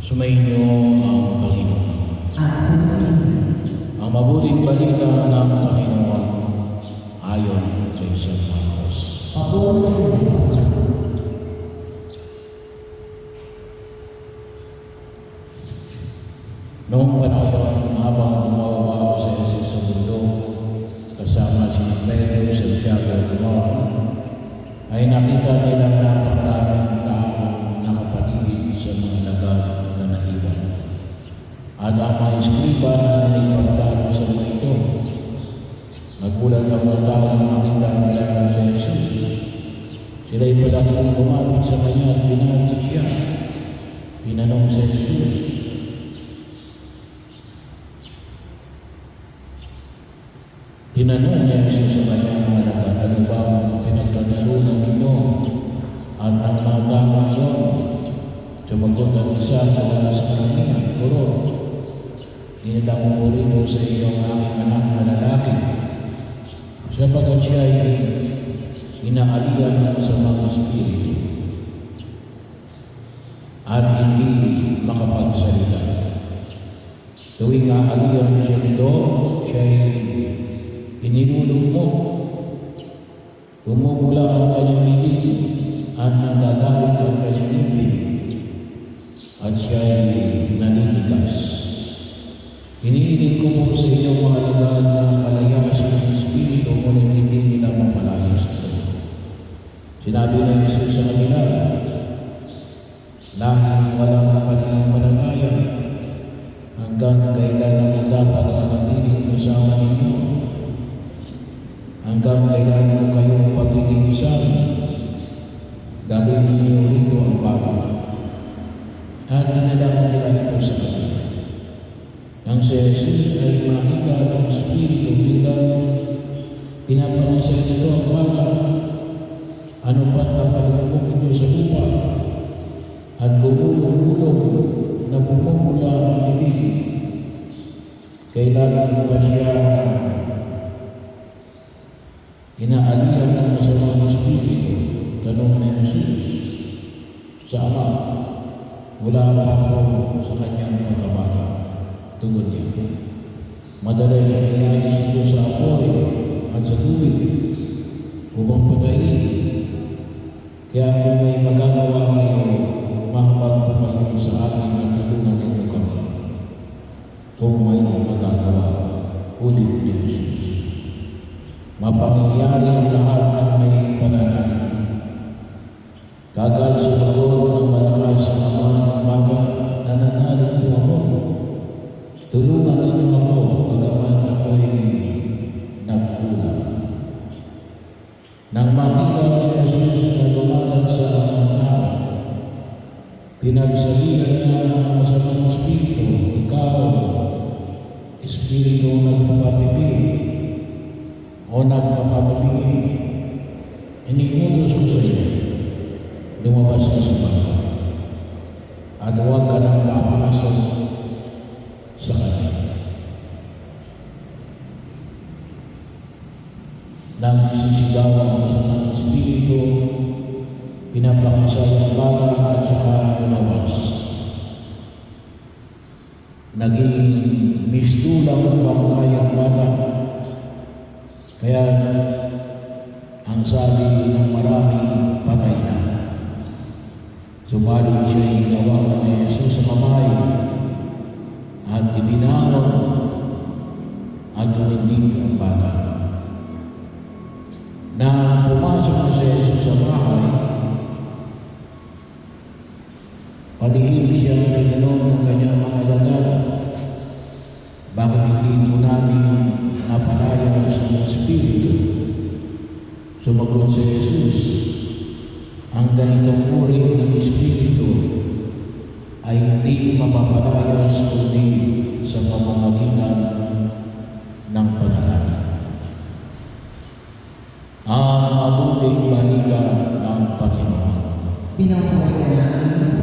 Sumainyo ang Panginoon. At sumainyo. Ang mabuting balita ng Panginoon ayon kay San Marcos. Papuri sa iyo. Noong panahon habang bumababa sa Jesus sa mundo, kasama si Pedro, Santiago at Juan, ay nakita nilang napakaraming taong nakapaligid sa mga lagad na naiwan. At ang mga eskriba na naipagtalo sa mga ito, nagulat ang mga taong nakita nila sa Jesus. Sila'y palakang lumapit sa kanya at binati siya. Tinanong sa Jesus, tinanong niya Jesus sa kanyang mga lagad, ano ba ang pinagtatalunan ninyo? At ang mga taong iyon, sumagot ang isa mula sa kanila, Guro, dinala ko rito sa iyo ang aking anak na lalaki. Sapagat siya ay inaalian ng masamang espiritu at hindi makapagsalita. Tuwing aalian siya nito, siya ay inilulugmok, bumubula ang kanyang bibig at nagagalit ang kanyang bibig at siya ay naninigas. Hinihiling ko po sa inyo mga lagad na palayasin ng Espiritu ngunit hindi nila mapalayas ito. Sinabi ng Jesus sa kanila, lahing walang pananampalataya hanggang kailan ako dapat manatiling kasama ninyo? Hanggang kailan ko kayong pagtitigisan? Dalhin ninyo rito ang baba. At ninalaman nila ito sa kanila. Nang si Jesus ay makita ng Espiritu bilang pinapangasay nito ang baka, ano pat napalugmok ito sa lupa at gumulong-gulong na bumubula ang bibig. Kailan pa siya inaalihan ng masamang espiritu? Tanong ni Jesus sa Ama, wala pa po sa kanyang pagkabata. Tugon niya, madalas siya inalis ito sa apoy at sa tubig upang patayin. Kaya kung may magagawa kayo, makapagpapayo sa akin at tulungan ninyo kami. Kung may magagawa, ulit ni Jesus. Mapangyayari ang lahat ng may pananalig. Kagad sumagot ng malakas sa mga ng baga, nananalig po ako. Tulungan ninyo ako, bagaman ako'y nagkulang. Nang makita ni Jesus na lumalag sa mga tao, pinagsabihan niya ang masamang espiritu, ikaw, espiritu nagpapabibig o nagpapabibig, iniutos ko sa iyo, lumabas ka sa baka at huwag ka nang papasok sa kanya. Nang sisigaw ang masamang espiritu, pinapangasay ang baka at saka lumabas. Naging mistulang bangkay ang bata. Kaya ang sabi ng maraming patay na. Subalit siya'y hinawakan ni Jesus sa kamay at ibinangon at tumindig ang bata. Nang pumasok na si Jesus sa bahay, palihim siyang tinanong ng kanyang mga alagad, bakit hindi mo namin napalaya sa Espiritu? Sumagot si Jesus, ang ganitong uri ng Espiritu ay hindi mapapalayas kundi sa pamamagitan ng panalangin. Ang mabuting balita ng Panginoon. Pinupuri ka namin.